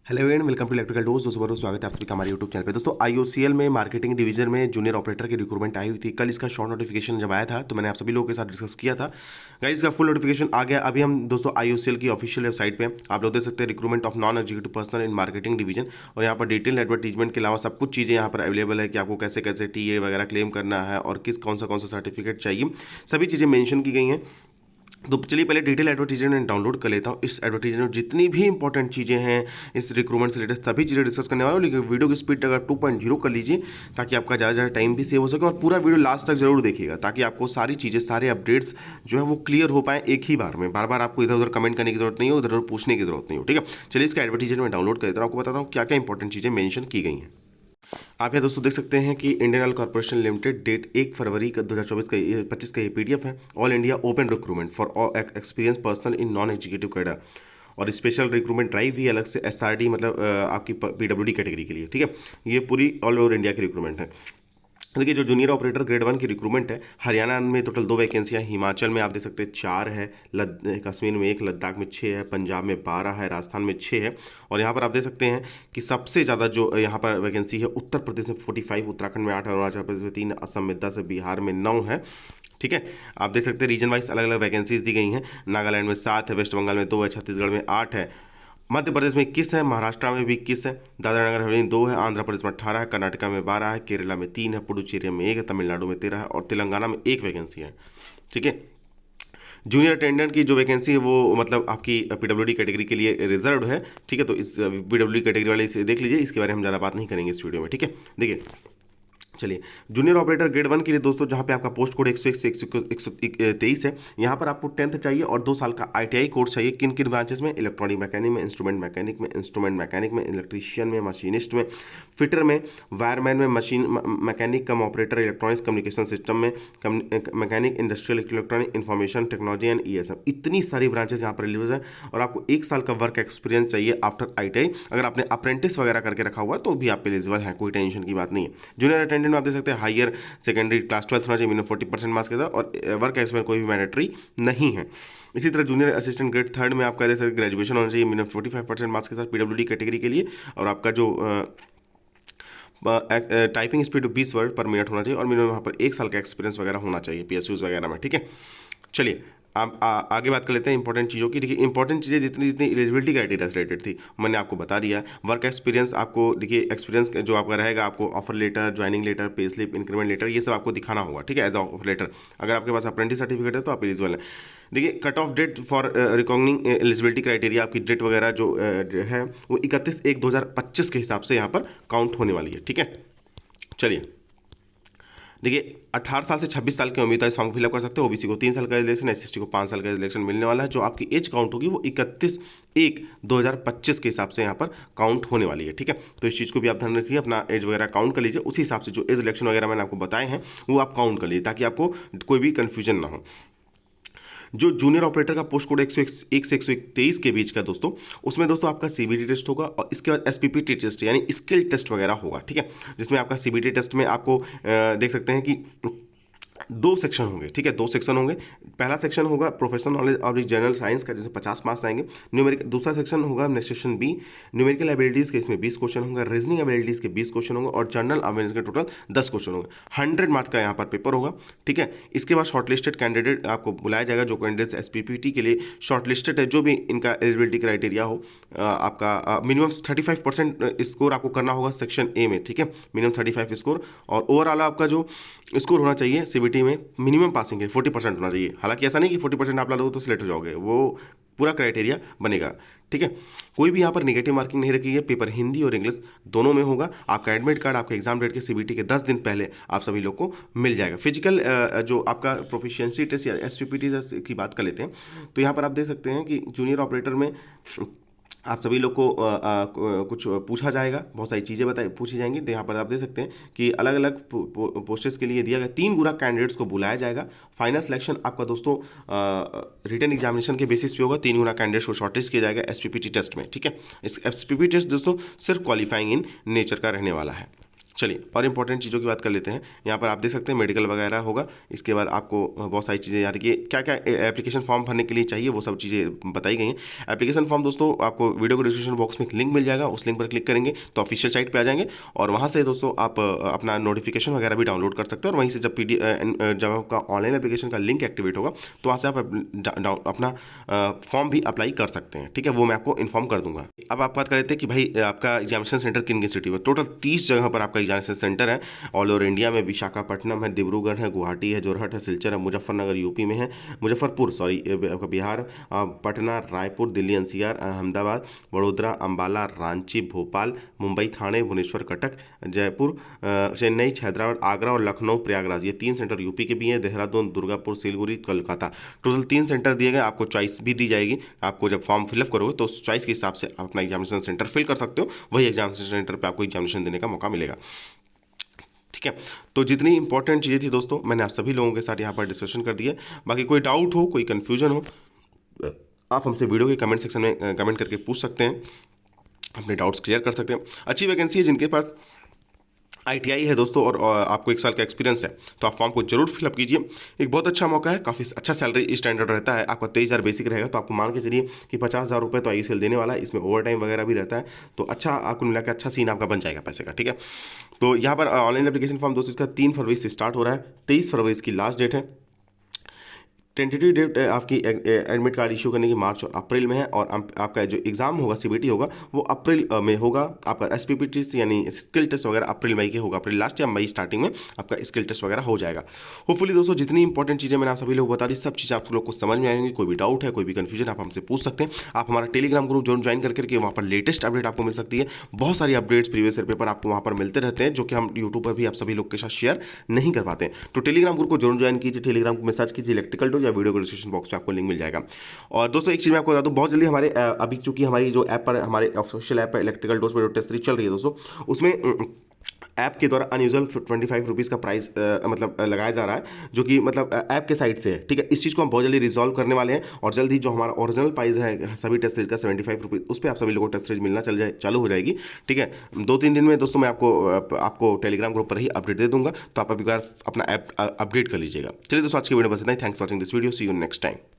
Hello and welcome to electrical dose. दोस्तों बहुत स्वागत है आप सभी का हमारे यूट्यूब चैनल पे। दोस्तों आईओसीएल में मार्केटिंग डिवीजन में जूनियर ऑपरेटर की रिक्रूटमेंट आई हुई थी। कल इसका शॉर्ट नोटिफिकेशन जब आया था तो मैंने आप सभी लोगों के साथ डिस्कस किया था। गाइस इसका फुल नोटिफिकेशन आ गया। अभी हम दोस्तों आईओसीएल की ऑफिशियल वेबसाइट पे आप लोग देख सकते हैं recruitment of non executive personal in marketing division, और यहाँ पर डिटेल एडवर्टीजमेंट के अलावा सब कुछ चीज़ें यहाँ पर अवेलेबल है कि आपको कैसे कैसे टीए वगैरह क्लेम करना है और किस कौन सा सर्टिफिकेट चाहिए, सभी चीज़ें मेंशन की गई हैं। तो चलिए पहले डिटेल एडवर्टीजमेंट डाउनलोड कर लेता हूँ। इस एडवर्टीजमेंट में जितनी भी इंपॉर्टेंट चीज़ें हैं इस रिक्रूटमेंट से रिलेटेड सभी चीज़ें डिस्कस करने वाला हूँ, लेकिन वीडियो की स्पीड अगर 2.0 कर लीजिए ताकि आपका ज़्यादा टाइम भी सेव हो सके, और पूरा वीडियो लास्ट तक जरूर देखिएगा ताकि आपको सारी चीज़ें सारे अपडेट्स जो है वो क्लियर हो पाए एक ही बार में। बार बार आपको इधर उधर कमेंट करने की जरूरत नहीं हो, इधर उधर पूछने की जरूरत नहीं हो। ठीक है, चलिए इसका एडवर्टीजमेंट डाउनलोड कर लेता हूँ, आपको बताता हूँ क्या क्या इंपॉर्टेंट चीज़ें मेंशन की गई हैं। आप यहाँ दोस्तों देख सकते हैं कि Indian oil corporation limited date 1 फरवरी का 2024 का 25 का ये पीडीएफ है। All India open recruitment for experience person in non executive cadre, और स्पेशल रिक्रूटमेंट ड्राइव भी अलग से एसआरडी मतलब आपकी पीडब्ल्यूडी कैटेगरी के लिए। ठीक है, ये पूरी ऑल ओवर इंडिया की रिक्रूटमेंट है। देखिए जो जूनियर ऑपरेटर ग्रेड 1 की रिक्रूटमेंट है, हरियाणा में टोटल 2 वैकेंसियाँ, हिमाचल में आप देख सकते हैं 4 है, कश्मीर में 1, लद्दाख में 6 है, पंजाब में 12 है, राजस्थान में 6 है, और यहाँ पर आप देख सकते हैं कि सबसे ज़्यादा जो यहाँ पर वैकेंसी है उत्तर प्रदेश में 45, उत्तराखंड में 8, अरुणाचल प्रदेश में 3, असम में 10, बिहार में 9 है। ठीक है, आप देख सकते हैं रीजन वाइज अलग अलग वैकेंसीज दी गई हैं। नागालैंड में 7 है, वेस्ट बंगाल में 2 है, छत्तीसगढ़ में 8 है, मध्य प्रदेश में 21 है, महाराष्ट्र में भी 21 है, दादरा नगर हवेली 2 है, आंध्र प्रदेश में 18 है, कर्नाटका में 12 है, केरला में 3 है, पुडुचेरी में 1 है, तमिलनाडु में 13 है, और तेलंगाना में 1 वैकेंसी है। ठीक है, जूनियर अटेंडेंट की जो वैकेंसी है वो मतलब आपकी पीडब्ल्यूडी कैटेगरी के लिए रिजर्व है। ठीक है, तो इस पीडब्ल्यूडी कैटेगरी वाले इसे देख लीजिए, इसके बारे में हम ज़्यादा बात नहीं करेंगे इस वीडियो में। ठीक है, देखिए चलिए जूनियर ऑपरेटर ग्रेड 1 के लिए दोस्तों जहाँ पे आपका पोस्ट कोड 101 से 123 है, यहाँ पर आपको 10th चाहिए और 2 साल का आईटीआई कोर्स चाहिए। किन किन ब्रांचेस में? इलेक्ट्रॉनिक मैकेनिक में, इंस्ट्रूमेंट मैकेनिक में, इलेक्ट्रीशियन में, मशीनिस्ट में, फिटर में, वायरमैन में, machine mechanic cum operator, electronics communication system में, mechanic industrial electronic information technology and ESM. इतनी सारी ब्रांचेस यहाँ पर रिलीज है, और आपको 1 साल का वर्क एक्सपीरियंस चाहिए आफ्टर आईटीआई। अगर आपने अप्रेंटिस वगैरह करके रखा हुआ है तो भी आप एलिजिबल है, कोई टेंशन की बात नहीं है। जूनियर अटेंडेंट में आप देख सकते हैं हायर सेकेंडरी क्लास 12 होना चाहिए, मिनिमम 40% मार्क्स के साथ, और वर्क एक्सपीरियंस कोई भी मैंडेटरी नहीं है। इसी तरह जूनियर असिस्टेंट ग्रेड 3 में आपका जैसे ग्रेजुएशन होना चाहिए मिनिमम 45% मार्क्स के साथ पीडब्ल्यूडी कैटेगरी के लिए, और आपका जो टाइपिंग स्पीड 20 वर्ड पर मिनट होना चाहिए, और मिनिमम यहाँ पर 1 साल का एक्सपीरियंस वगैरह होना चाहिए पीएसयूज वगैरह में। ठीक है, चलिए आप आगे बात कर लेते हैं इंपॉर्टेंट चीज़ों की। देखिए इंपॉर्टेंट चीज़ें जितनी जितनी एलिजिबिलिटी क्राइटेरिया से रिलेटेड थी मैंने आपको बता दिया। वर्क एक्सपीरियंस आपको देखिए एक्सपीरियंस जो आपका रहेगा, आपको offer letter, joining letter, pay slip, increment letter, ये सब आपको दिखाना होगा। ठीक है, एज ऑफर लेटर। अगर आपके पास अप्रेंटिस सर्टिफिकेट है तो आप एलिजिबल है। देखिए cut off date for recognising eligibility criteria, आपकी डेट वगैरह जो है वो 31/1/2025 के हिसाब से यहाँ पर काउंट होने वाली है। ठीक है, चलिए देखिए 18 साल से 26 साल के उम्मीदवार फॉर्म फिलअप कर सकते हो। ओबीसी को 3 साल का रिलेक्शन, एससी को 5 साल का रिलेक्शन मिलने वाला है। जो आपकी एज काउंट होगी वो 31/1/2025 के हिसाब से यहाँ पर काउंट होने वाली है। ठीक है, तो इस चीज़ को भी आप ध्यान रखिए, अपना एज वगैरह काउंट कर लीजिए, उसी हिसाब से जो एज इलेक्शन वगैरह मैंने आपको बताए हैं वो आप काउंट कर लीजिए ताकि आपको कोई भी कन्फ्यूजन ना हो। जो जूनियर ऑपरेटर का पोस्ट कोड 101 से 123 के बीच का दोस्तों, उसमें दोस्तों आपका सीबीटी टेस्ट होगा, और इसके बाद एसपीपीटी टेस्ट यानी स्किल टेस्ट वगैरह होगा। ठीक है, जिसमें आपका सीबीटी टेस्ट में आपको देख सकते हैं कि 2 सेक्शन होंगे। ठीक है, 2 सेक्शन होंगे। पहला सेक्शन होगा प्रोफेशनल नॉलेज और जनरल साइंस का, जिसमें 50 मार्क्स आएंगे। न्यूमेरिकल दूसरा सेक्शन होगा सेक्शन बी, न्यूमेरिकल एबिलिटीज़ के, इसमें 20 क्वेश्चन होंगे, रीजनिंग एबिलिटीज़ के 20 क्वेश्चन होंगे, और जनरल अवेयरनेस के टोटल 10 क्वेश्चन होंगे। 100 मार्क्स का यहाँ पर पेपर होगा। ठीक है, इसके बाद शॉर्टलिस्टेड कैंडिडेट आपको बुलाया जाएगा, जो कैंडिडेट्स एसपीपीटी के लिए शॉर्टलिस्टेड है, जो भी इनका एलिजिबिलिटी क्राइटेरिया हो। आपका मिनिमम 35% स्कोर आपको करना होगा सेक्शन ए में। ठीक है, मिनिमम 35 स्कोर, और ओवरऑल आपका जो स्कोर होना चाहिए सीबीटी में मिनिमम पासिंग है 40% होना चाहिए। हालांकि ऐसा नहीं कि 40% आप ला दो तो सिलेक्ट हो जाओगे, वो पूरा क्राइटेरिया बनेगा। ठीक है, कोई भी यहाँ पर नेगेटिव मार्किंग नहीं रखी है। पेपर हिंदी और इंग्लिश दोनों में होगा। आपका एडमिट कार्ड आपके एग्जाम डेट के सीबीटी के 10 दिन पहले आप सभी लोग को मिल जाएगा। फिजिकल जो आपका प्रोफिशिएंसी टेस्ट या एसपीपीटी की बात कर लेते हैं, तो यहाँ पर आप देख सकते हैं कि जूनियर ऑपरेटर में आप सभी लोग को कुछ पूछा जाएगा, बहुत सारी चीज़ें पूछी जाएंगी। तो यहाँ पर आप देख सकते हैं कि अलग अलग पोस्टेस के लिए दिया गया 3 गुना कैंडिडेट्स को बुलाया जाएगा। फाइनल सिलेक्शन आपका दोस्तों रिटन एग्जामिनेशन के बेसिस पे होगा। 3 गुना कैंडिडेट्स को शॉर्टेज किया जाएगा एसपीपीटी टेस्ट में। ठीक है, इस एसपीपीटी टेस्ट दोस्तों सिर्फ क्वालिफाइंग इन नेचर का रहने वाला है। चलिए और इंपॉर्टेंट चीज़ों की बात कर लेते हैं। यहाँ पर आप देख सकते हैं मेडिकल वगैरह होगा, इसके बाद आपको बहुत सारी चीज़ें याद रखिए क्या क्या एप्लीकेशन फॉर्म भरने के लिए चाहिए वो सब चीज़ें बताई गई हैं। एप्लीकेशन फॉर्म दोस्तों आपको वीडियो को डिस्क्रिप्शन बॉक्स में एक लिंक मिल जाएगा, उस लिंक पर क्लिक करेंगे तो ऑफिशियल साइट पर आ जाएंगे और वहाँ से दोस्तों आप अपना नोटिफिकेशन वगैरह भी डाउनलोड कर सकते हैं और वहीं से जब आपका ऑनलाइन एप्लीकेशन का लिंक एक्टिवेट होगा तो वहाँ से आप अपना फॉर्म भी अप्लाई कर सकते हैं। ठीक है, वो मैं आपको इन्फॉर्म कर दूंगा। अब आप बात कर लेते हैं कि भाई आपका एग्जामिनेशन सेंटर किन किन सिटी में। टोटल 30 जगह पर आपका एग्जामिनेशन सेंटर है ऑल ओवर इंडिया में। विशाखापट्टनम है, डिब्रूगढ़ है, गुवाहाटी है, जोरहट है, सिलचर है, मुजफ्फरनगर यूपी में है, मुजफ्फरपुर सॉरी आपका बिहार, पटना, रायपुर, दिल्ली एनसीआर, अहमदाबाद, वडोदरा, अंबाला, रांची, भोपाल, मुंबई, थाने, भुवनेश्वर, कटक, जयपुर, चेन्नई, हैदराबाद, आगरा और लखनऊ, प्रयागराज, ये 3 सेंटर यूपी के भी हैं, देहरादून, दुर्गापुर, सिलगुड़ी, कोलकाता। टोटल 3 सेंटर दिए गए। आपको चॉइस भी दी जाएगी, आपको जब फॉर्म फिलअप करोगे तो उस चॉइस के हिसाब से आप अपना एग्जामिनेशन सेंटर फिल कर सकते हो, वही एग्जामिनेशन सेंटर पे आपको एग्जामिनेशन देने का मौका मिलेगा। ठीक है, तो जितनी इंपॉर्टेंट चीज़ें थी दोस्तों मैंने आप सभी लोगों के साथ यहाँ पर डिस्कशन कर दिया। बाकी कोई डाउट हो, कोई कन्फ्यूजन हो, आप हमसे वीडियो के कमेंट सेक्शन में कमेंट करके पूछ सकते हैं, अपने डाउट्स क्लियर कर सकते हैं। अच्छी वैकेंसी है, जिनके पास ITI है दोस्तों और आपको 1 साल का एक्सपीरियंस है तो आप फॉर्म को जरूर फिलअप कीजिए। एक बहुत अच्छा मौका है, काफ़ी अच्छा सैलरी स्टैंडर्ड रहता है। आपका 23,000 बेसिक रहेगा तो आपको मान के चलिए कि 50,000 रुपये तो IUCL देने वाला है, इसमें ओवर टाइम वगैरह भी रहता है तो अच्छा आपको मिला के अच्छा सीन आपका बन जाएगा पैसे का। ठीक है, तो यहाँ पर ऑनलाइन एप्लीकेशन फॉर्म दोस्तों इसका 3 फरवरी से स्टार्ट हो रहा है, 23 फरवरी इसकी लास्ट डेट है। टेंटेटिव डेट आपकी एडमिट कार्ड इशू करने की मार्च और अप्रैल में है और आपका जो एग्जाम होगा CBT होगा वो अप्रैल में होगा। आपका SPPT यानी स्किल टेस्ट वगैरह अप्रैल मई के होगा, अप्रैल लास्ट या मई स्टार्टिंग में आपका स्किल टेस्ट वगैरह हो जाएगा। होपफुली दोस्तों जितनी इंपॉर्टेंट चीज़ें मैंने आप सभी लोग बता दी, सब चीज़ें आप लोग को समझ में आएंगी। कोई भी डाउट है, कोई भी कन्फ्यूजन आप हमसे पूछ सकते हैं। आप हमारा टेलीग्राम ग्रुप जरूर ज्वाइन करके वहाँ पर लेटेस्ट अपडेट आपको मिल सकती है। बहुत सारी अपडेट्स प्रीवियस ईयर पेपर आपको वहाँ पर मिलते रहते हैं जो कि हम यूट्यूब पर भी आप सभी लोग के साथ शेयर नहीं कर पाते हैं। तो टेलीग्राम ग्रुप को जरूर ज्वाइन कीजिए, टेलीग्राम को मैसेज कीजिए इलेक्ट्रिकल डोज या वीडियो को डिस्क्रिप्शन बॉक्स में आपको लिंक मिल जाएगा। और दोस्तों एक चीज़ मैं आपको बता दूं, बहुत जल्दी हमारे अभी चूंकि हमारी जो ऐप पर हमारे ऑफिशियल ऐप पर इलेक्ट्रिकल डोज पर टेस्ट सीरीज चल रही है दोस्तों, उसमें ऐप के द्वारा अनयूजुअल 25 रुपीज़ का प्राइस मतलब लगाया जा रहा है जो कि मतलब ऐप के साइड से है। ठीक है, इस चीज़ को हम बहुत जल्दी रिजॉल्व करने वाले हैं और जल्द ही जो हमारा ओरिजिनल प्राइस है सभी टेस्ट सीरीज का 75 रुपीज़, उस पर आप सभी लोगों को टेस्ट सीरीज मिलना चालू हो जाएगी। ठीक है, 2-3 दिन में दोस्तों मैं आपको टेलीग्राम ग्रुप पर ही अपडेट दे दूंगा, तो आप अभी बार अपना ऐप अपडेट कर लीजिएगा। चलिए दोस्तों आज की वीडियो बस इतना ही। Thanks for watching this video, see you next time.